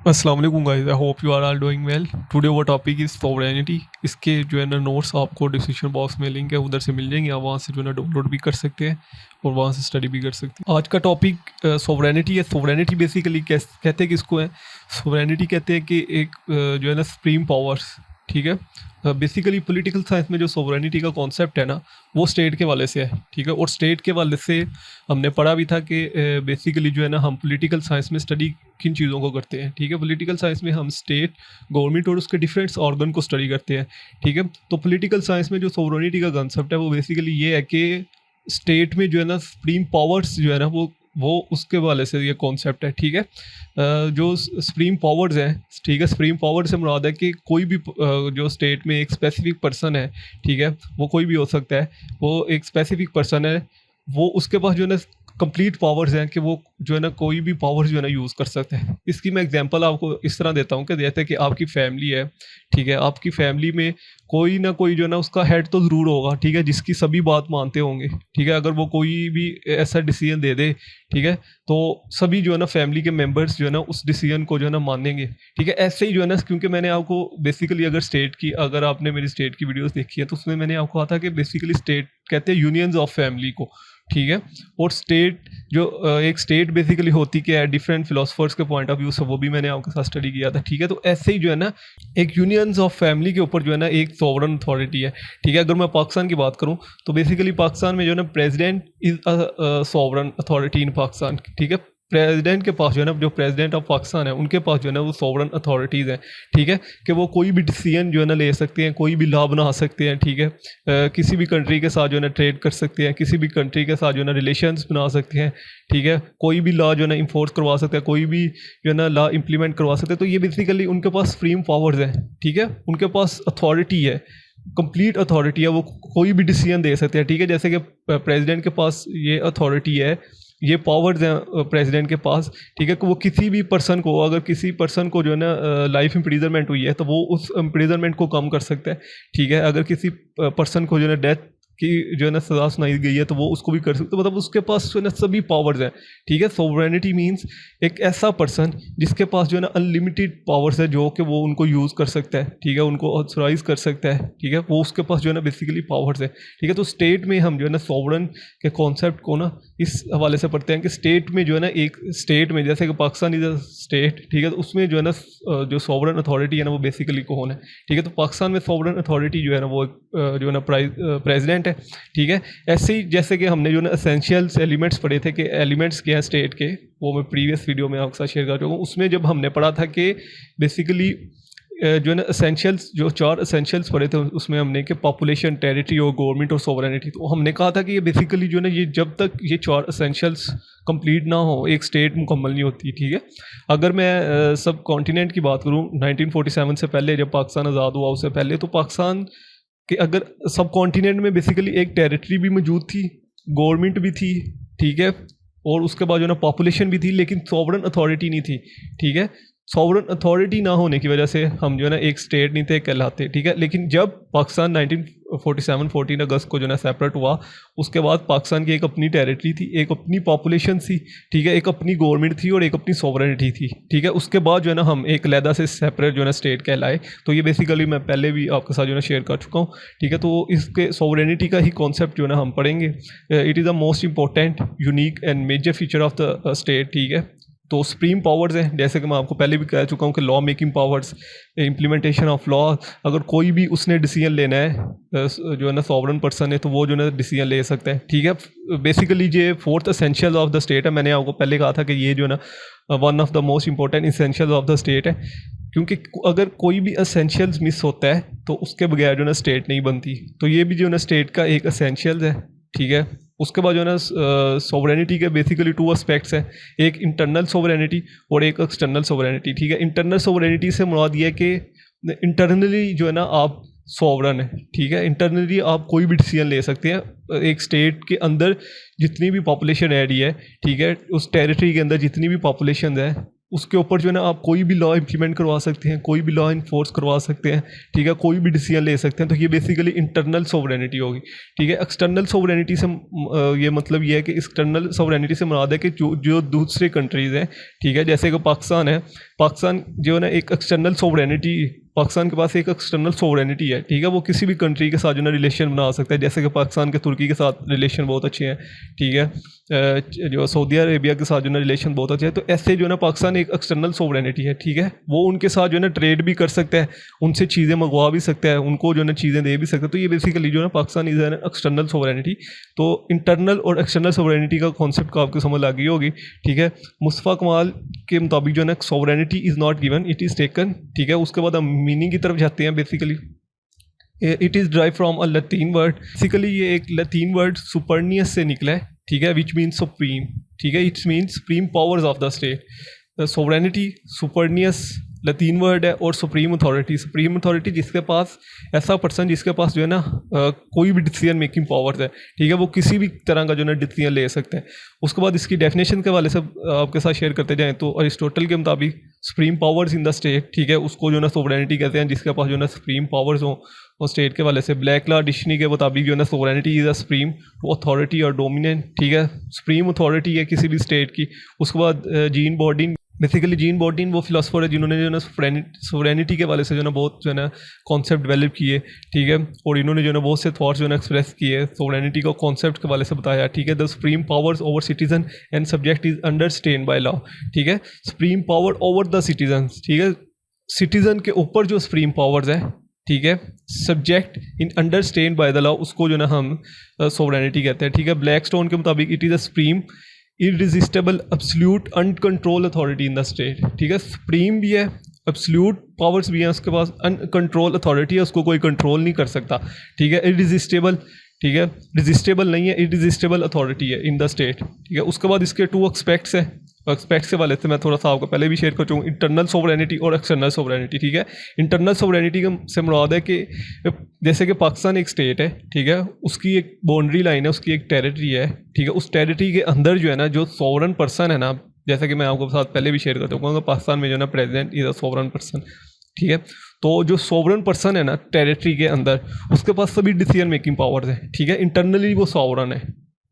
अस्सलाम वालेकुम guys, I hope you are all doing well. Today वो टॉपिक इज़ सॉवरेनिटी। इसके जो है ना नोट्स आपको डिस्क्रिप्शन बॉक्स में लिंक है, उधर से मिल जाएंगे। आप वहाँ से जो है ना डाउनलोड भी कर सकते हैं और वहाँ से स्टडी भी कर सकते हैं। आज का टॉपिक सॉवरेनिटी है। सॉवरेनिटी बेसिकली कहते हैं किसको है? सॉवरेनिटी कहते हैं कि एक जो है ना सुप्रीम पावर्स, ठीक है। बेसिकली पॉलिटिकल साइंस में जो सॉवरेनिटी का कॉन्सेप्ट है ना, वो स्टेट के वाले से है, ठीक है। और स्टेट के वाले से हमने पढ़ा भी था कि बेसिकली जो है ना हम पॉलिटिकल साइंस में स्टडी किन चीज़ों को करते हैं, ठीक है। पॉलिटिकल साइंस में हम स्टेट, गवर्नमेंट और उसके डिफरेंट ऑर्गन को स्टडी करते हैं, ठीक है। तो पॉलिटिकल साइंस में जो सॉवरेनिटी का कंसेप्ट है वो बेसिकली ये है कि स्टेट में जो है ना सुप्रीम पावर्स जो है ना वो उसके वाले से ये कॉन्सेप्ट है, ठीक है। जो सुप्रीम पावर्स हैं, ठीक है, सुप्रीम पावर से मुराद है कि कोई भी जो स्टेट में एक स्पेसिफिक पर्सन है, ठीक है, वो कोई भी हो सकता है, वो एक स्पेसिफिक पर्सन है, वो उसके पास जो है ना कंप्लीट पावर्स हैं कि वो जो है ना कोई भी पावर जो है ना यूज़ कर सकते हैं। इसकी मैं एग्जांपल आपको इस तरह देता हूँ कि जैसे कि आपकी फैमिली है, ठीक है। आपकी फैमिली में कोई ना कोई जो है ना उसका हेड तो ज़रूर होगा, ठीक है, जिसकी सभी बात मानते होंगे, ठीक है। अगर वो कोई भी ऐसा डिसीजन दे दे, ठीक है, तो सभी जो है ना फैमिली के मेंबर्स जो है ना उस डिसीजन को जो है ना मानेंगे, ठीक है। ऐसे ही जो है ना, क्योंकि मैंने आपको बेसिकली अगर आपने मेरी स्टेट की वीडियोस देखी है तो उसमें मैंने आपको कहा था कि बेसिकली स्टेट कहते हैं यूनियंस ऑफ फैमिली को, ठीक है। और स्टेट जो एक स्टेट बेसिकली होती क्या है, डिफरेंट फिलोसफर्स के पॉइंट ऑफ व्यू से वो भी मैंने आपके साथ स्टडी किया था, ठीक है। तो ऐसे ही जो है ना एक यूनियंस ऑफ फैमिली के ऊपर जो है ना एक सॉवरन अथॉरिटी है, ठीक है। अगर मैं पाकिस्तान की बात करूं तो बेसिकली पाकिस्तान में जो है ना president is sovereign authority in Pakistan, ठीक है। प्रेसिडेंट के पास जो है ना, जो प्रेसिडेंट ऑफ पाकिस्तान है उनके पास जो है ना वो सॉवरन अथॉरिटीज़ हैं, ठीक है, कि वो कोई भी डिसीजन जो है ना ले सकते हैं, कोई भी लॉ बना सकते हैं, ठीक है। किसी भी कंट्री के साथ जो है ना ट्रेड कर सकते हैं, किसी भी कंट्री के साथ जो है ना रिलेशंस बना सकते हैं, ठीक है। कोई भी लॉ जो है ना इन्फोर्स करवा सकते हैं, कोई भी जो है ना लॉ इम्प्लीमेंट करवा सकते हैं। तो ये बेसिकली उनके पास सुप्रीम पावर्स हैं, ठीक है। उनके पास अथॉरिटी है, कंप्लीट अथॉरिटी है, वो कोई भी डिसीजन दे सकते हैं, ठीक है। जैसे कि प्रेसिडेंट के पास ये अथॉरिटी है, ये पावर्स हैं प्रेसिडेंट के पास, ठीक है, कि वो किसी भी पर्सन को, अगर किसी पर्सन को जो है ना लाइफ इम्प्रिजनमेंट हुई है तो वो उस इम्प्रिजनमेंट को कम कर सकता है, ठीक है। अगर किसी पर्सन को जो है ना डेथ की जो है ना सज़ा सुनाई गई है तो वो उसको भी कर सकते, मतलब उसके पास जो है ना सभी पावर्स हैं, ठीक है। सोवरेनिटी मीन्स एक ऐसा पर्सन जिसके पास जो है ना अनलिमिटेड पावर्स है, जो कि वो उनको यूज़ कर सकता है, ठीक है, उनको ऑथराइज कर सकता है, ठीक है। वो उसके पास जो है ना बेसिकली पावर्स है, ठीक है। तो स्टेट में हम जो है ना सॉवरन के कॉन्सेप्ट को ना इस हवाले से पढ़ते हैं कि स्टेट में जो है ना, एक स्टेट में जैसे कि पाकिस्तान इज अ स्टेट, ठीक है, तो उसमें जो है ना जो सॉवरन अथॉरिटी है ना वो बेसिकली कौन है, ठीक है। तो पाकिस्तान में सॉवरन अथॉरिटी जो है ना वो जो है ना प्रेसिडेंट है, ठीक है। ऐसे ही जैसे कि हमने जो ना एसेंशियल्स एलिमेंट्स पढ़े थे कि एलिमेंट्स क्या है स्टेट के, वो मैं प्रीवियस वीडियो में आपके साथ शेयर कर चुका हूँ। उसमें जब हमने पढ़ा था कि बेसिकली जो है ना एसेंशियल्स, जो 4 एसेंशियल्स पढ़े थे उसमें हमने कि पॉपुलेशन, टेरिटरी और गवर्नमेंट और सोवरेनिटी। तो हमने कहा था कि ये बेसिकली जो है ना, ये जब तक ये 4 एसेंशियल्स कंप्लीट ना हो एक स्टेट मुकम्मल नहीं होती, ठीक है। अगर मैं सब कॉन्टिनेंट की बात करूँ 1947 से पहले, जब पाकिस्तान आज़ाद हुआ उससे पहले, तो पाकिस्तान कि अगर सब कॉन्टिनेंट में बेसिकली एक टेरिटरी भी मौजूद थी, गवर्नमेंट भी थी, ठीक है, और उसके बाद जो है ना पॉपुलेशन भी थी, लेकिन सॉवरन अथॉरिटी नहीं थी, ठीक है। सॉवरन अथॉरिटी ना होने की वजह से हम जो है ना एक स्टेट नहीं थे कहलाते, ठीक है। लेकिन जब पाकिस्तान 1947 14 अगस्त को जो है ना सेपरेट हुआ, उसके बाद पाकिस्तान की एक अपनी टेरिटरी थी, एक अपनी पॉपुलेशन थी, ठीक है, एक अपनी गवर्नमेंट थी और एक अपनी सॉवरेनिटी थी, ठीक है। उसके बाद जो है ना हम एक अलहदा से सेपरेट जो है ना स्टेट कहलाए। तो ये बेसिकली मैं पहले भी आपके साथ जो है ना शेयर कर चुका हूँ, ठीक है। तो इसके सॉवरेनिटी का ही कॉन्सेप्ट जो है ना हम पढ़ेंगे। It is the most important, unique and major feature of the state, ठीक है। तो सुप्रीम पावर्स हैं, जैसे कि मैं आपको पहले भी कह चुका हूँ कि law making powers, implementation of law. अगर कोई भी उसने डिसीजन लेना है, जो है ना सॉवरन पर्सन है, तो वो जो है ना डिसीजन ले सकता है, ठीक है। बेसिकली ये 4th essential of the state है। मैंने आपको पहले कहा था कि ये जो है ना one of the most important essential of the state है, क्योंकि अगर कोई भी एसेंशियल्स मिस होता है तो उसके बगैर जो है ना स्टेट नहीं बनती। तो ये भी जो है ना स्टेट का एक एसेंशियल्स है, ठीक है। उसके बाद जो है ना सोवरेनिटी के बेसिकली 2 एस्पेक्ट्स हैं, एक इंटरनल सोवरेनिटी और एक एक्सटर्नल सोवरेनिटी, ठीक है। इंटरनल सोवरेनिटी से मुराद ये है कि इंटरनली जो है ना आप सॉवरन है, ठीक है। इंटरनली आप कोई भी डिसीजन ले सकते हैं। एक स्टेट के अंदर जितनी भी पॉपुलेशन एरिया है, ठीक है, उस टेरिटरी के अंदर जितनी भी पॉपुलेशन है, उसके ऊपर जो है ना आप कोई भी लॉ इम्प्लीमेंट करवा सकते हैं, कोई भी लॉ इन्फोर्स करवा सकते हैं, ठीक है, कोई भी डिसीजन ले सकते हैं। तो ये बेसिकली इंटरनल सोवरेनिटी होगी, ठीक है। एक्सटर्नल सोवरेनिटी से ये मतलब ये है कि एक्सटर्नल सोवरेनिटी से मुराद है कि जो दूसरे कंट्रीज़ हैं, ठीक है, जैसे कि पाकिस्तान है, पाकिस्तान जो है ना एक एक्सटर्नल सोवरेनिटी, पाकिस्तान के पास एक एक्सटर्नल सोवरेनिटी है, ठीक है। वो किसी भी कंट्री के साथ जो है ना रिलेशन बना सकता है, जैसे कि पाकिस्तान के तुर्की के साथ रिलेशन बहुत अच्छे हैं, ठीक है, जो सऊदी अरेबिया के साथ जो है ना रिलेशन बहुत अच्छे हैं। तो ऐसे जो है ना पाकिस्तान एक एक्सटर्नल सोवरेनिटी है, ठीक है। वो उनके साथ जो है ना ट्रेड भी कर सकता है, उनसे चीज़ें मंगवा भी सकता है, उनको जो है ना चीज़ें दे भी सकता है। तो ये बेसिकली जो है ना Pakistan is an external sovereignty. तो इंटरनल और एक्सटर्नल सोवरेनिटी का कॉन्सेप्ट को आपको समझ आ गई होगी, ठीक है। मुस्तफ़ा कमाल के मुताबिक जो है ना sovereignty is not given, it is taken, ठीक है। उसके बाद हम मीनिंग की तरफ जाते हैं। Basically it is drive from a Latin word, basically ये एक लतीन वर्ड सुपरनियस से निकला है, ठीक है, विच मीन्स सुप्रीम, ठीक है। It's means supreme powers of the state. Sovereignty सुपरनियस लतीन वर्ड है, और सुप्रीम अथॉरिटी, सुप्रीम अथॉरिटी जिसके पास, ऐसा पर्सन जिसके पास जो है ना कोई भी डिसीजन मेकिंग पावर्स है, ठीक है, वो किसी भी तरह का जो है ना डिसीजन ले सकता है। उसके बाद इसकी डेफिनेशन के वाले से आपके साथ शेयर करते जाएँ तो अरिस्टोटल के मुताबिक supreme powers in the state, ठीक है, उसको जो है ना सोवरेनिटी कहते हैं, जिसके पास जो है ना सुप्रीम पावर्स हो और स्टेट के वाले से। ब्लैक लॉ डिक्शनरी के मुताबिक जो है ना sovereignty is a supreme authority और डोमिनेंट, ठीक है, सुप्रीम अथॉरिटी है किसी भी स्टेट की। उसके बाद जीन बॉर्डिन, बेसिकली जीन बॉर्डिन वो फिलोसफर है जिन्होंने जो है ना सोवरेनिटी के वाले से जो है ना बहुत जो है ना कॉन्सेप्ट डेवलप किए, ठीक है, और इन्होंने जो है ना बहुत से थॉट्स जो है ना एक्सप्रेस किए, सोवरेनिटी को कॉन्सेप्ट के वाले से बताया, ठीक है। The supreme powers over citizen and subject is understand by law, ठीक है, supreme power over the citizen, ठीक है, सिटीजन के ऊपर जो सुप्रीम पावर्स है, ठीक है, subject in understand by the law, उसको जो ना हम सोवरेनिटी कहते हैं, ठीक है। ब्लैक स्टोन के मुताबिक it is a supreme irresistible absolute uncontrol authority in the state, ठीक है, सुप्रीम भी है, एब्सोल्यूट पावर्स भी हैं उसके पास, अनकंट्रोल अथॉरिटी है, उसको कोई कंट्रोल नहीं कर सकता, ठीक है। इररेजिस्टिबल, ठीक है, रेजिस्टेबल नहीं है, इररेजिस्टिबल अथॉरिटी है इन द स्टेट, ठीक है। उसके बाद इसके टू एक्सपेक्ट्स है, एक्सपेक्ट्स के वाले से मैं थोड़ा सा आपको पहले भी शेयर कर चुका हूँ, इंटरनल सोवरेनिटी और एक्सटर्नल सोवरेनिटी, ठीक है। इंटरनल सोवरेनिटी से मुराद है कि जैसे कि पाकिस्तान एक स्टेट है, ठीक है, उसकी एक बाउंड्री लाइन है, उसकी एक टेरिटरी है, ठीक है, उस टेरिटरी के अंदर जो है ना जो सॉवरन पर्सन है ना, जैसे कि मैं आपको साथ पहले भी शेयर कर चुका हूँ, पाकिस्तान में जो है ना president is a sovereign person, ठीक है। तो जो सॉवरन पर्सन है ना टेरिटरी के अंदर, उसके पास सभी डिसीजन मेकिंग पावर्स हैं, ठीक है। इंटरनली वो सॉवरन है,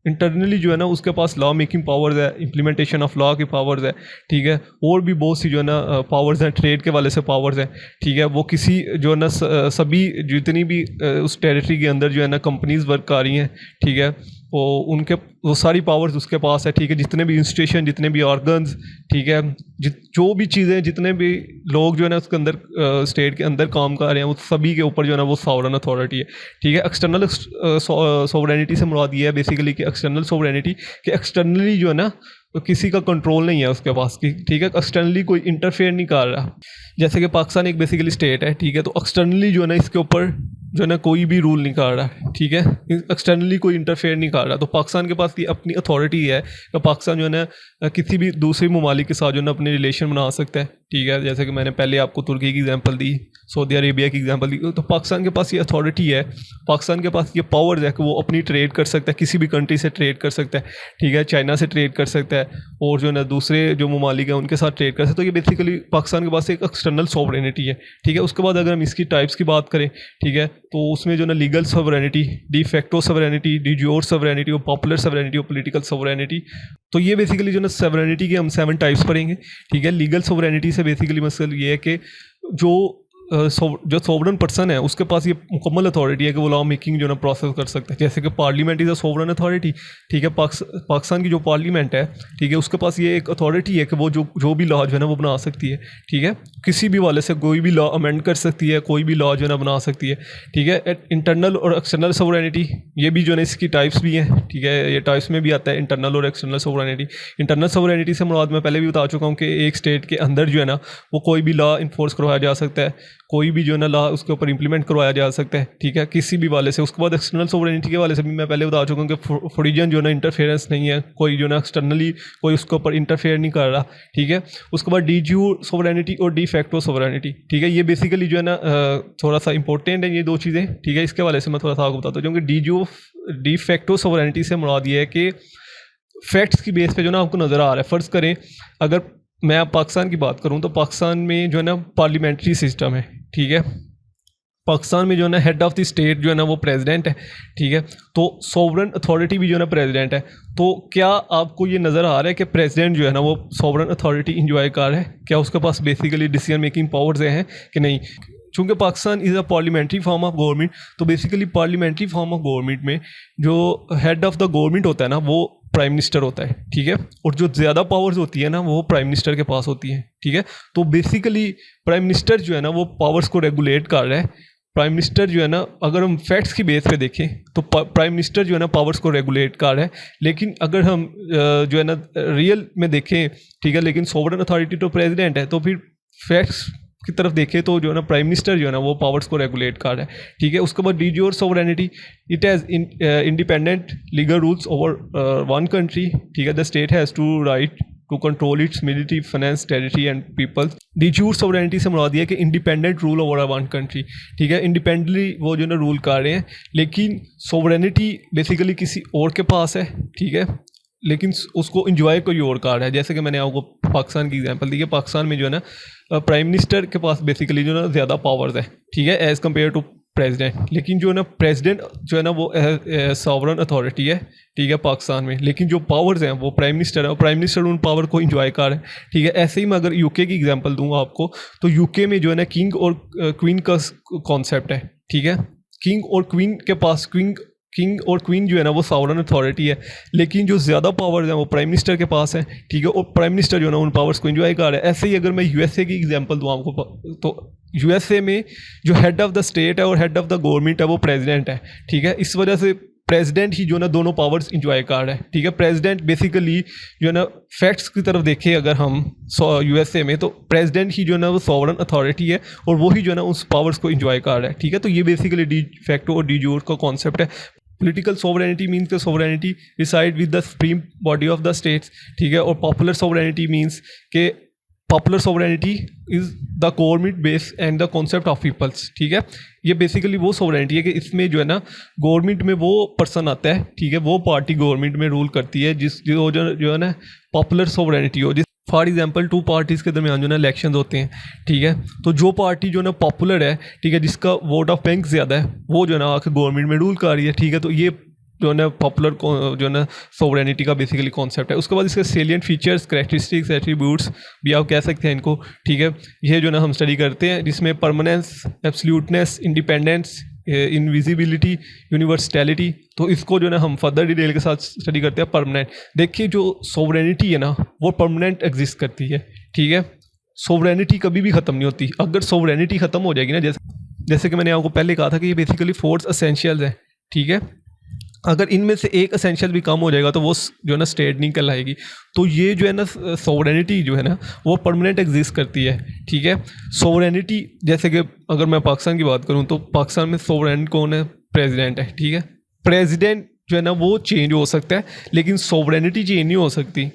इंटरनली जो है ना उसके पास लॉ मेकिंग पावर्स है, इम्प्लीमेंटेशन ऑफ लॉ की पावर्स है, ठीक है, और भी बहुत सी जो है ना पावर्स हैं, ट्रेड के वाले से पावर्स हैं, ठीक है। वो किसी जो है ना सभी जितनी भी उस टेरिटरी के अंदर जो है ना कंपनीज वर्क कर रही हैं, ठीक है, वो सारी पावर्स उसके पास है, ठीक है। जितने भी इंस्टीट्यूशन, जितने भी ऑर्गन्स, ठीक है, जो भी चीज़ें, जितने भी लोग जो है ना उसके अंदर स्टेट के अंदर काम कर रहे हैं, वो सभी के ऊपर जो है ना वो सॉवरन अथॉरिटी है, ठीक है। एक्सटर्नल सोवरेनिटी से मुराद ये है बेसिकली कि एक्सटर्नल सोवरेनिटी कि एक्सटर्नली जो है ना तो किसी का कंट्रोल नहीं है उसके पास की, ठीक है, एक्सटर्नली कोई इंटरफेयर नहीं कर रहा। जैसे कि पाकिस्तान एक बेसिकली स्टेट है, ठीक है, तो एक्सटर्नली जो है ना इसके ऊपर जो है ना कोई भी रूल नहीं कर रहा, ठीक है, एक्सटर्नली कोई इंटरफेयर नहीं कर रहा। तो पाकिस्तान के पास ये अपनी अथॉरिटी है कि पाकिस्तान जो है ना किसी भी दूसरे ममालिक के साथ जो है ना अपने रिलेशन बना सकता है, ठीक है। जैसे कि मैंने पहले आपको तुर्की की एग्जांपल दी, सऊदी अरेबिया की एग्जांपल दी, तो पाकिस्तान के पास ये अथॉरिटी है, पाकिस्तान के पास ये पावर्स है कि वो अपनी ट्रेड कर सकता है, किसी भी कंट्री से ट्रेड कर सकता है, ठीक है, चाइना से ट्रेड कर सकता है, और जो है ना दूसरे जो ममालिक हैं उनके साथ ट्रेड कर सकता है। तो ये बेसिकली पाकिस्तान के पास एक एक्सटर्नल सॉवरेनिटी है, ठीक है। उसके बाद अगर हम इसकी टाइप्स की बात करें, ठीक है, तो उसमें जो ना legal sovereignty, de facto sovereignty, D jure sovereignty और पॉपुलर सॉवरेनिटी और पॉलिटिकल सॉवरेनिटी। तो ये बेसिकली जो ना सॉवरेनिटी के हम 7 टाइप्स पढ़ेंगे, ठीक है। लीगल सॉवरेनिटी से बेसिकली मसला ये है कि जो सोवरन पर्सन है उसके पास ये मुकम्मल अथॉरिटी है कि वो लॉ मेकिंग जो ना प्रोसेस कर सकता है। जैसे कि parliament is a sovereign authority, ठीक है, पाकिस्तान की जो पार्लियामेंट है, ठीक है, उसके पास ये एक अथॉरिटी है कि वो जो भी लॉ जो है ना वो बना सकती है, ठीक है, किसी भी वाले से कोई भी लॉ अमेंड कर सकती है, कोई भी लॉ जो है ना बना सकती है, ठीक है। इंटरनल और एक्सटर्नल सोवरेनिटी, ये भी जो है ना इसकी टाइप्स भी हैं, ठीक है, ये टाइप्स में भी आता है इंटरनल और एक्सटर्नल सोवरेनिटी। इंटरनल सोवरेनिटी से मुराद मैं पहले भी बता चुका हूँ कि एक स्टेट के अंदर जो है ना वो कोई भी लॉ इन्फोर्स करवाया जा सकता है, कोई भी जो है ना लॉ उसके ऊपर इंप्लीमेंट करवाया जा सकता है, ठीक है, किसी भी वाले से। उसके बाद एक्सटर्नल सोवरेनिटी के वाले से भी मैं पहले बता चुका हूँ कि फॉरेन जो है ना इंटरफेरेंस नहीं है, कोई जो है ना एक्सटर्नली कोई उसके ऊपर इंटरफेयर नहीं कर रहा, ठीक है। उसके बाद डी ज्यूर सोवरेनिटी और डी फैक्टो सोवरेनिटी, ठीक है, ये बेसिकली जो है ना थोड़ा सा इंपॉर्टेंट है ये दो चीज़ें, ठीक है। इसके वाले से मैं थोड़ा सा आपको बताता हूँ क्योंकि डी फैक्टो सोवरेनिटी से मुराद ये है कि फैक्ट्स की बेस पे जो ना आपको नज़र आ रहा है, फ़र्ज़ करें अगर मैं अब पाकिस्तान की बात करूँ तो पाकिस्तान में जो है ना पार्लियामेंट्री सिस्टम है, ठीक है। पाकिस्तान में जो है ना हेड ऑफ़ द स्टेट जो है ना वो प्रेसिडेंट है, ठीक है। तो सॉवरन अथॉरिटी भी जो है ना प्रेसिडेंट है। तो क्या आपको ये नज़र आ रहा है कि प्रेसिडेंट जो है ना वो सॉवरन अथॉरिटी इंजॉय कर रहा है? क्या उसके पास बेसिकली डिसीजन मेकिंग पावर्स हैं कि नहीं? चूँकि Pakistan is a parliamentary form of government, तो basically parliamentary form of government में जो हेड ऑफ़ द गवर्नमेंट होता है ना वो प्राइम मिनिस्टर होता है, ठीक है। और जो ज़्यादा पावर्स होती है ना वो प्राइम मिनिस्टर के पास होती है, ठीक है। तो बेसिकली प्राइम मिनिस्टर जो है ना वो पावर्स को रेगुलेट कर रहा है। प्राइम मिनिस्टर जो है ना, अगर हम फैक्ट्स की बेस पे देखें तो प्राइम मिनिस्टर जो है ना पावर्स को रेगुलेट कर रहा है। लेकिन अगर हम जो है ना रियल में देखें, ठीक है, लेकिन सोवरेन अथॉरिटी तो प्रेसिडेंट है, तो फिर फैक्ट्स की तरफ देखें तो जो है ना प्राइम मिनिस्टर जो है ना वो पावर्स को रेगुलेट कर रहा है, ठीक है। उसके बाद de jure sovereignty, it has independent legal rules over one country, ठीक है। The state has to right to control its military, finance, territory and people. De jure sovereignty से मुराद है कि independent rule over one country, ठीक है। Independently वो जो है ना रूल कर रहे हैं, लेकिन सोवरेनिटी बेसिकली किसी और के पास है, ठीक है, लेकिन उसको इंजॉय कोई और कर रहा है। जैसे कि मैंने आपको पाकिस्तान की एग्जांपल दी है, पाकिस्तान में जो है ना प्राइम मिनिस्टर के पास बेसिकली जो है ना ज़्यादा पावर्स है, ठीक है, एज़ कम्पेयर टू प्रेसिडेंट। लेकिन जो है ना प्रेसिडेंट जो है ना वो सॉवरन अथॉरिटी है, ठीक है, पाकिस्तान में। लेकिन जो पावर्स हैं वो प्राइम मिनिस्टर है, और प्राइम मिनिस्टर उन पावर को इंजॉय कर रहे हैं, ठीक है। ऐसे ही मैं अगर यूके की एग्जांपल दूंगा आपको, तो यूके में जो है ना किंग और क्वीन का कॉन्सेप्ट है, ठीक है। किंग और क्वीन के पास किंग और क्वीन जो है ना वो सॉवरन अथॉरिटी है, लेकिन जो ज़्यादा पावर्स हैं वो प्राइम मिनिस्टर के पास है, ठीक है। और प्राइम मिनिस्टर जो है ना उन पावर्स को एंजॉय कर रहा है। ऐसे ही अगर मैं यूएसए की एग्जांपल दूँ आपको, तो यूएसए में जो हेड ऑफ़ द स्टेट है और हेड ऑफ़ द गवर्नमेंट है वो प्रेसिडेंट है, ठीक है। इस वजह से प्रेसिडेंट ही जो है ना दोनों पावर्स इंजॉय कर रहा है, ठीक है। प्रेसिडेंट बेसिकली जो है ना फैक्ट्स की तरफ देखें अगर हम यूएसए में, तो प्रेसिडेंट ही जो है ना वो सॉवरन अथॉरिटी है, और वही जो है ना उस पावर्स को इंजॉय कर रहा है, ठीक है। तो ये बेसिकली डी फैक्टो और डी ज्यूर का कॉन्सेप्ट है। पॉलिटिकल सोवरेनिटी मीन्स के sovereignty reside with the supreme body of the states, ठीक है। और पॉपुलर सोवरेनिटी मीन्स के popular sovereignty is the government base and the concept of peoples, ठीक है। ये बेसिकली वो सोवरेनिटी है कि इसमें जो है ना गवर्नमेंट में वो पर्सन आता है, ठीक है, वो पार्टी गवर्नमेंट में रूल करती है जो है ना पॉपुलर सोवरेनिटी हो। जिस फॉर एग्जांपल टू पार्टीज़ के दरमियान जो है ना इलेक्शन होते हैं, ठीक है। तो जो पार्टी जो है ना पॉपुलर है, ठीक है, जिसका वोट ऑफ बैंक ज़्यादा है, वो जो है ना आके गवर्नमेंट में रूल कर रही है, ठीक है। तो ये जो है ना पॉपुलर जो है ना सोवरेनिटी का बेसिकली कॉन्सेप्ट है। उसके बाद इसके सेलिएंट फीचर्स, कैरेक्टरिस्टिक्स, एट्रीब्यूट्स भी आप कह सकते हैं इनको, ठीक है। ये जो है ना हम स्टडी करते हैं, जिसमें permanence, absoluteness, independence, invisibility, universality. तो इसको जो है ना हम फर्दर डिटेल के साथ स्टडी करते हैं। परमानेंट, देखिए जो सोवरेनिटी है ना वो परमानेंट एग्जिस्ट करती है, ठीक है। सोवरेनिटी कभी भी ख़त्म नहीं होती। अगर सोवरेनिटी ख़त्म हो जाएगी ना, जैसे कि मैंने आपको पहले कहा था कि ये बेसिकली 4 एसेंशियल्स हैं, ठीक है। अगर इनमें से एक एसेंशियल भी कम हो जाएगा तो वो जो है ना स्टेट नहीं कहलाएगी। तो ये जो है ना सोवरेनिटी जो है ना वो परमानेंट एग्जिस्ट करती है, ठीक है। सोवरेनिटी जैसे कि अगर मैं पाकिस्तान की बात करूँ तो पाकिस्तान में सोवरेन कौन है? प्रेसिडेंट है, ठीक है। प्रेसिडेंट जो है ना वो चेंज हो सकता है, लेकिन सोवरेनिटी चेंज नहीं हो सकती।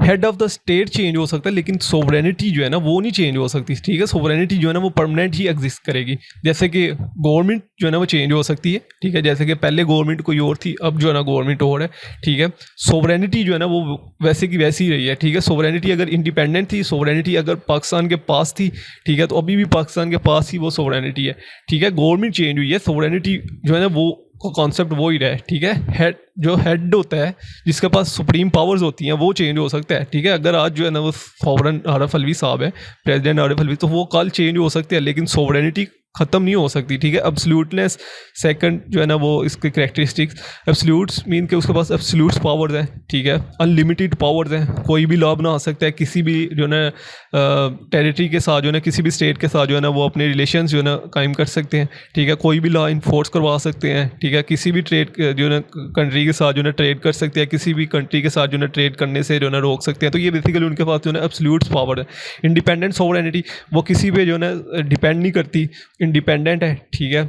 Head of the state change हो सकता है, लेकिन सोवरेनिटी जो है ना वो नहीं चेंज हो सकती, ठीक है। सोवरेनिटी जो है ना वो परमानेंट ही एग्जिस्ट करेगी। जैसे कि गवर्नमेंट जो है ना वो चेंज हो सकती है, ठीक है। जैसे कि पहले गवर्नमेंट कोई और थी, अब जो है ना गवर्नमेंट और है, ठीक है। सोवरेनिटी जो है ना वो वैसे की वैसी ही रही है, ठीक है। सोवरेनिटी अगर इंडिपेंडेंट थी, सोवरेनिटी अगर पाकिस्तान के पास थी, ठीक है, तो अभी भी पाकिस्तान के पास ही वो सोवरेनिटी है, ठीक है। गवर्नमेंट चेंज हुई है, सोवरेनिटी जो है ना वो कॉन्सेप्ट वो ही रहे, ठीक है। हेड होता है जिसके पास सुप्रीम पावर्स होती हैं वो चेंज हो सकता है, ठीक है। अगर आज जो है ना वो सोवरेन आरिफ अलवी साहब है, प्रेसिडेंट आरिफ अलवी, तो वो कल चेंज हो सकते हैं, लेकिन सोवरेनिटी ख़त्म नहीं हो सकती, ठीक है। एब्सोल्यूटनेस सेकंड जो है ना वो इसके कैरेक्टरिस्टिक्स, एब्सोल्यूट्स मीन के उसके पास एब्सोल्यूट्स पावर्स हैं, ठीक है। अनलिमिटेड पावर्स हैं, कोई भी लॉ बना सकता है किसी भी जो है ना टेरिटरी के साथ, जो है ना किसी भी स्टेट के साथ जो है ना वो अपने रिलेशंस जो है ना कायम कर सकते हैं, ठीक है। कोई भी लॉ इन्फोर्स करवा सकते हैं, ठीक है। किसी भी ट्रेड जो है ना कंट्री के साथ जो है ना ट्रेड कर सकते हैं, किसी भी कंट्री के साथ जो है ना ट्रेड करने से जो है ना रोक सकते हैं। तो ये बेसिकली उनके पास जो है ना एब्सोल्यूट्स पावर है। इंडिपेंडेंट सोवरेनिटी, वो किसी पे जो है ना डिपेंड नहीं करती, इंडिपेंडेंट है, ठीक है।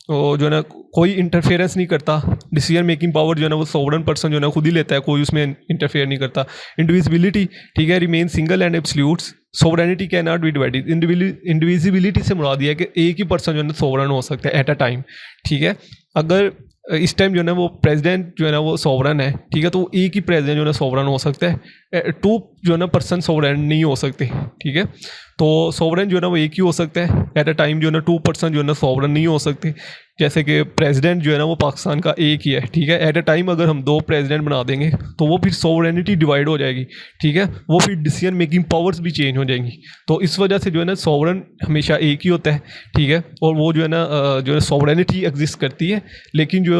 जो है ना कोई इंटरफेरेंस नहीं करता, डिसीजन मेकिंग पावर जो है ना वो सॉवरन पर्सन जो है ना खुद ही लेता है, कोई उसमें इंटरफेयर नहीं करता। इंडिविजिबिलिटी, ठीक है, remain single and absolutes, sovereignty can not be divided. Indivisibility से मुराद दिया है कि एक ही पर्सन जो है ना सोवरन हो सकता है एट अ टाइम, ठीक है। अगर इस टाइम जो है ना वो प्रेसिडेंट जो है ना वो सोवरन है, ठीक है, तो एक ही प्रेसिडेंट जो है ना सोवरन हो सकता है, टू जो है ना पर्सन सोवरन नहीं हो सकते, ठीक है। तो सोवरन जो है ना वो एक ही हो सकता है एट अ टाइम, जो है ना टू पर्सन जो है ना सोवरन नहीं हो सकते। जैसे कि प्रेसिडेंट जो है ना वो पाकिस्तान का एक ही है, ठीक है। एट अ टाइम अगर हम 2 प्रेसिडेंट बना देंगे तो वो फिर सोवरेनिटी डिवाइड हो जाएगी, ठीक है, वो फिर डिसीजन मेकिंग पावर्स भी चेंज हो जाएंगी। तो इस वजह से जो है ना सोवरन हमेशा एक ही होता है, ठीक है। और वो जो है ना जो है सोवरेनिटी एग्जिस्ट करती है, लेकिन जो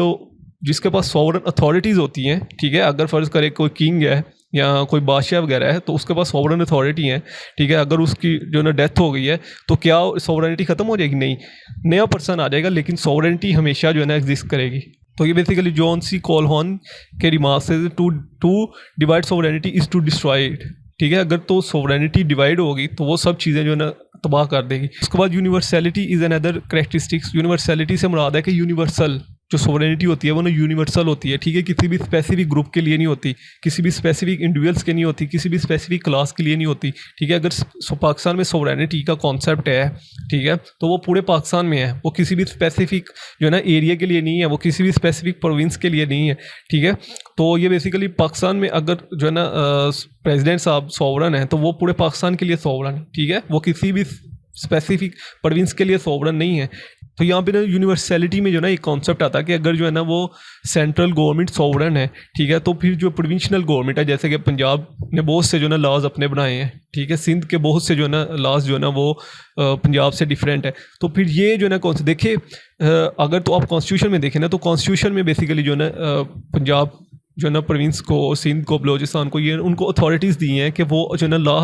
जिसके पास सोवरन अथॉरिटीज़ होती हैं, ठीक है, अगर फ़र्ज़ करे कोई किंग है या कोई बादशाह वगैरह है तो उसके पास सॉवरन अथॉरिटी है, ठीक है। अगर उसकी जो है ना डेथ हो गई है तो क्या सॉवरेनिटी ख़त्म हो जाएगी? नहीं, नया पर्सन आ जाएगा, लेकिन सॉवरेनिटी हमेशा जो है ना एग्जिस्ट करेगी। तो ये बेसिकली जॉन सी कोलहॉन के रिमार्क्स से to divide sovereignty is to destroy it, ठीक है। अगर तो सॉवरेनिटी डिवाइड होगी तो वो सब चीज़ें जो है ना तबाह कर देगी। उसके बाद universality is another characteristics. Universality से मुराद है कि यूनिवर्सल जो सोवरेनिटी होती है वो ना यूनिवर्सल होती है, ठीक है, किसी भी स्पेसिफिक ग्रुप के लिए नहीं होती, किसी भी स्पेसिफिक इंडिविजुअल्स के नहीं होती, किसी भी स्पेसिफिक क्लास के लिए नहीं होती, ठीक है। अगर पाकिस्तान में सोवरेनिटी का कॉन्सेप्ट है, ठीक है, तो वो पूरे पाकिस्तान में है, वो किसी भी स्पेसिफिक जो है ना एरिया के लिए नहीं है, वो किसी भी स्पेसिफिक प्रोविंस के लिए नहीं है, ठीक है। तो ये बेसिकली पाकिस्तान में अगर जो है ना प्रेसिडेंट साहब सोवरन है तो वो पूरे पाकिस्तान के लिए सोवरन है, ठीक है, वो किसी भी स्पेसिफिक प्रोविंस के लिए सोवरन नहीं है। तो यहाँ पे ना यूनिवर्सलिटी में जो ना एक कॉन्सेप्ट आता है कि अगर जो है ना वो सेंट्रल गवर्नमेंट सोवरन है, ठीक है, तो फिर जो प्रोविंशनल गवर्नमेंट है, जैसे कि पंजाब ने बहुत से जो ना लॉज अपने बनाए हैं, ठीक है, सिंध के बहुत से जो ना लॉज जो है ना वो पंजाब से डिफरेंट है। तो फिर ये जो है ना कौन से देखिए अगर तो आप कॉन्स्टिट्यूशन में देखें ना तो कॉन्स्टिट्यूशन में बेसिकली जो है ना पंजाब जो है ना प्रोविंस को, सिंध को, बलोचिस्तान को, ये उनको अथॉरिटीज़ दी हैं कि वो जो है ना लॉ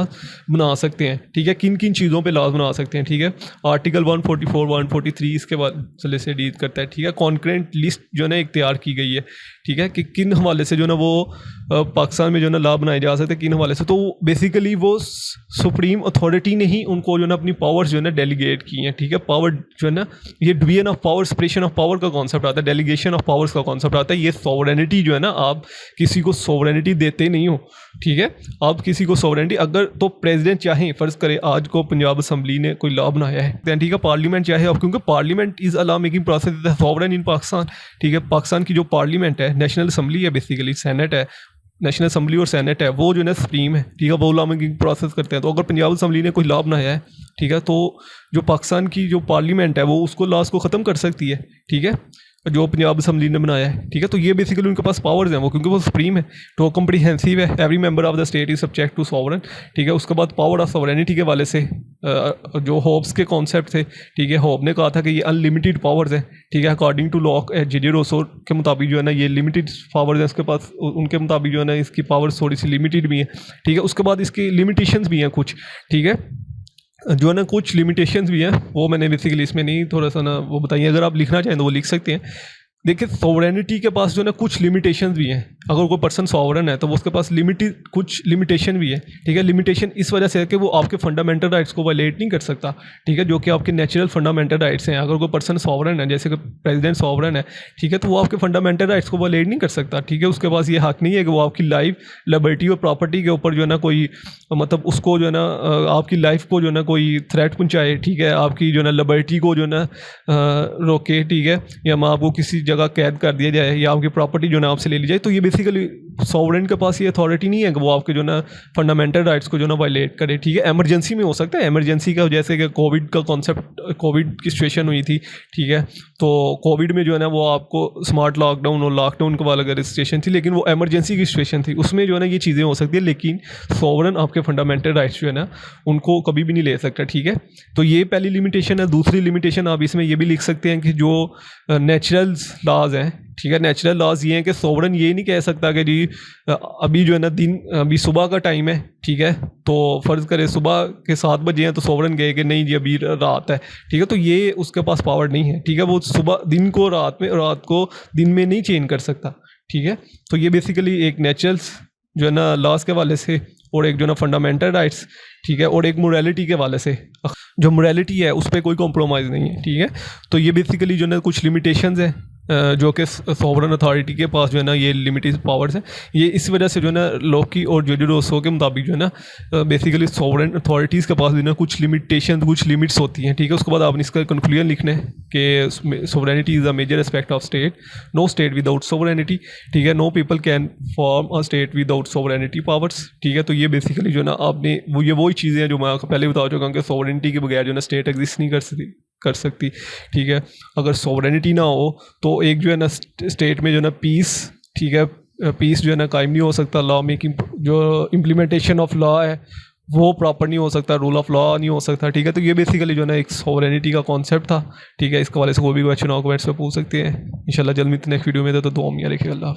बना सकते हैं, ठीक है, किन किन चीज़ों पे लॉज बना सकते हैं, ठीक है। आर्टिकल 144 143 इसके हवाले से डील करता है, ठीक है। कॉन्करेंट लिस्ट जो है ना इख्तियार की गई है, ठीक है, कि किन हवाले से जो है ना वो पाकिस्तान में जो है ना लॉ बनाए जा सकते हैं, किन हवाले से। तो बेसिकली वो सुप्रीम अथॉरिटी ने ही उनको जो है ना अपनी पावर्स जो है ना डेलीगेट की हैं, ठीक है। पावर जो है ना ये division of power, separation of power का कॉन्सेप्ट आता है, डेलीगेशन ऑफ पावर्स का कॉन्सेप्ट आता है। ये सॉवरेनिटी जो है ना, आप किसी को सॉवरेनिटी देते नहीं हो, ठीक है, आप किसी को सॉवरेनिटी अगर तो प्रेसिडेंट चाहे, फ़र्ज़ करे आज को पंजाब असम्बली ने कोई लॉ बनाया है, ठीक है, पार्लियामेंट चाहे अब, क्योंकि parliament is a law making process sovereign in Pakistan, ठीक है। पाकिस्तान की जो पार्लियामेंट है, नेशनल असम्बली है, बेसिकली सेनेट है, नेशनल असम्बली और सेनेट है, वो जो है ना सुप्रीम है, ठीक है, वो लॉ मेकिंग प्रोसेस करते हैं। तो अगर पंजाब असम्बली ने कोई लॉ बनाया है, ठीक है, तो जो पाकिस्तान की जो पार्लियामेंट है वो उसको लॉस को ख़त्म कर सकती है, ठीक है, जो पंजाब असम्बली ने बनाया है, ठीक है। तो ये बेसिकली उनके पास पावर्स हैं वो, क्योंकि वो सुप्रीम है, तो कॉम्प्रीहेंसिव है, every member of the state is subject to sovereign, ठीक है। उसके बाद पावर ऑफ सॉवरेनिटी के वाले से जो होब्स के कॉन्सेप्ट थे, ठीक है, होब ने कहा था कि ये अनलिमिटेड पावर्स हैं, ठीक है, according to Locke J Rousseau के मुताबिक जो है ना ये लिमिटेड पावर्स हैं इसके पास, उनके मुताबिक जो है ना इसकी पावर्स थोड़ी सी लिमिटेड भी हैं, ठीक है। उसके बाद इसकी लिमिटेशंस भी हैं कुछ, ठीक है, जो है ना कुछ लिमिटेशंस भी हैं, वो मैंने बेसिकली इसमें नहीं थोड़ा सा ना वो बताइए, अगर आप लिखना चाहें तो वो लिख सकते हैं। देखिए सॉवरेनिटी के पास जो है ना कुछ लिमिटेशंस भी हैं, अगर कोई पर्सन सॉवरन है तो वो उसके पास कुछ लिमिटेशन भी है, ठीक है। लिमिटेशन इस वजह से है कि वो आपके फंडामेंटल राइट्स को वायलेट नहीं कर सकता, ठीक है, जो कि आपके नेचुरल फंडामेंटल राइट्स हैं। अगर कोई पर्सन सॉवरन है, जैसे कि प्रेसिडेंट सॉवरन है, ठीक है, तो वो आपके फंडामेंटल राइट्स को वायलेट नहीं कर सकता, ठीक है। उसके पास ये हक नहीं है कि वो आपकी लाइफ, लिबर्टी और प्रॉपर्टी के ऊपर जो है ना कोई मतलब उसको जो है ना आपकी लाइफ को जो है ना कोई थ्रेट पहुँचाए, ठीक है, आपकी जो है ना लिबर्टी को जो है ना रोके, ठीक है, या आपको किसी जगह कैद कर दिया जाए या आपकी प्रॉपर्टी जो है ना आपसे ले ली जाए। तो ये बेसिकली सॉवरेन के पास ये अथॉरिटी नहीं है कि वो आपके जो ना फंडामेंटल राइट्स को जो ना वायलेट करे, ठीक है। एमरजेंसी में हो सकता है, एमरजेंसी का जैसे कि कोविड का कॉन्सेप्ट, कोविड की सिचुएशन हुई थी, ठीक है, तो कोविड में जो है ना वो आपको स्मार्ट लॉकडाउन और लॉकडाउन के वाला सिचुएशन थी, लेकिन वो एमरजेंसी की सिचुएशन थी, उसमें जो है ना ये चीज़ें हो सकती है, लेकिन सॉवरेन आपके फंडामेंटल राइट्स जो है ना उनको कभी भी नहीं ले सकता, ठीक है। तो ये पहली लिमिटेशन है। दूसरी लिमिटेशन आप इसमें ये भी लिख सकते हैं कि जो नेचुरल लॉज हैं, ठीक है, नेचुरल लॉज ये हैं कि सॉवरेन ये नहीं कह सकता कि जी अभी जो है ना दिन, अभी सुबह का टाइम है, ठीक है, तो फ़र्ज़ करें सुबह के 7 बजे हैं तो सॉवरेन कहे कि नहीं जी अभी रात है, ठीक है, तो ये उसके पास पावर नहीं है, ठीक है। वो सुबह दिन को रात में, रात को दिन में नहीं चेंज कर सकता, ठीक है। तो ये बेसिकली एक नेचुरल जो है ना लॉज के वाले से। और एक जो ना फंडामेंटल राइट्स, ठीक है, और एक मोरालिटी के हवाले से जो मोरालिटी है उस पर कोई कॉम्प्रोमाइज़ नहीं है, ठीक है। तो ये बेसिकली जो ना कुछ लिमिटेशंस हैं जो कि सॉवरन अथॉरिटी के पास जो है ना ये लिमिटेड पावर्स हैं। ये इस वजह से जो है ना लोकी और जोडी रोसो के मुताबिक जो है ना बेसिकली सॉवरन अथॉरिटीज़ के पास जो है ना कुछ लिमिटेशन, कुछ लिमिट्स होती हैं, ठीक है। उसके बाद आपने इसका कंक्लूजन लिखना है कि sovereignty is a major aspect of state, no state without sovereignty, ठीक है, no people can form a state without sovereignty powers, ठीक है। तो ये बेसिकली जो है ना आपने ये वही चीज़ें हैं जो मैं आपको पहले बता चुका हूँ कि सोवरेनिटी के बगैर जो है ना स्टेट एग्जिस्ट नहीं कर सकती, ठीक है। अगर सोवरेनिटी ना हो तो एक जो है ना स्टेट में जो है ना पीस, ठीक है, पीस जो है ना कायम नहीं हो सकता। लॉ मेकिंग जो इम्प्लीमेंटेशन ऑफ लॉ है वो प्रॉपर नहीं हो सकता, रूल ऑफ लॉ नहीं हो सकता, ठीक है। तो ये बेसिकली जो है ना एक सोवरेनिटी का कॉन्सेप्ट था, ठीक है। इसके वाले से कोई भी क्वेश्चन हो कमेंट्स में पूछ सकते हैं। इंशाल्लाह जल्द मिलते हैं नेक्स्ट वीडियो में। तो दुआ में रखिए। अल्लाह।